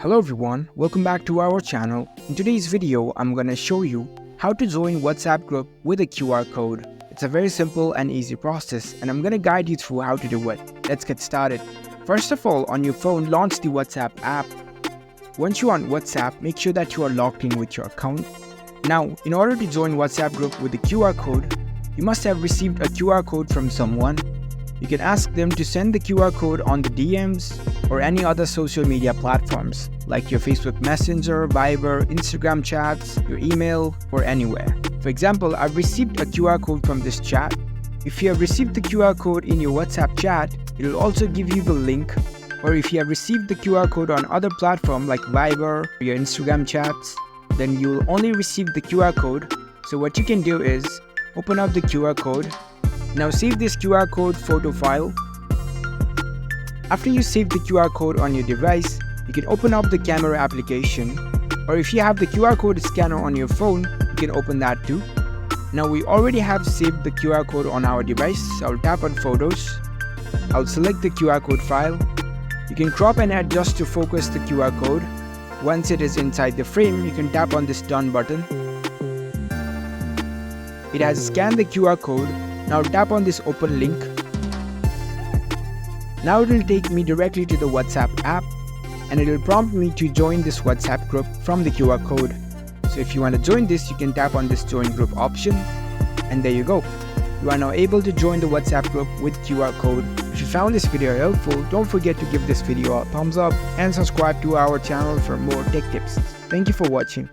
Hello everyone, welcome back to our channel. In today's video, I'm gonna show you how to join WhatsApp group with a QR code. It's a very simple and easy process and I'm gonna guide you through how to do it. Let's get started. First of all, on your phone, launch the WhatsApp app. Once you're on WhatsApp, make sure that you are logged in with your account. Now, in order to join WhatsApp group with the QR code, you must have received a QR code from someone. You can ask them to send the QR code on the DMs or any other social media platforms like your Facebook Messenger, Viber, Instagram chats, your email, or anywhere. For example, I've received a QR code from this chat. If you have received the QR code in your WhatsApp chat, it will also give you the link. Or if you have received the QR code on other platforms like Viber or your Instagram chats, then you will only receive the QR code. So what you can do is open up the QR code. Now save this QR code photo file. After you save the QR code on your device, you can open up the camera application, or if you have the QR code scanner on your phone, you can open that too. Now we already have saved the QR code on our device, so I'll tap on photos. I'll select the QR code file. You can crop and adjust to focus the QR code. Once it is inside the frame, you can tap on this done button. It has scanned the QR code. Now tap on this open link. Now it will take me directly to the WhatsApp app and it will prompt me to join this WhatsApp group from the QR code. So if you want to join this, you can tap on this join group option and there you go. You are now able to join the WhatsApp group with QR code. If you found this video helpful, don't forget to give this video a thumbs up and subscribe to our channel for more tech tips. Thank you for watching.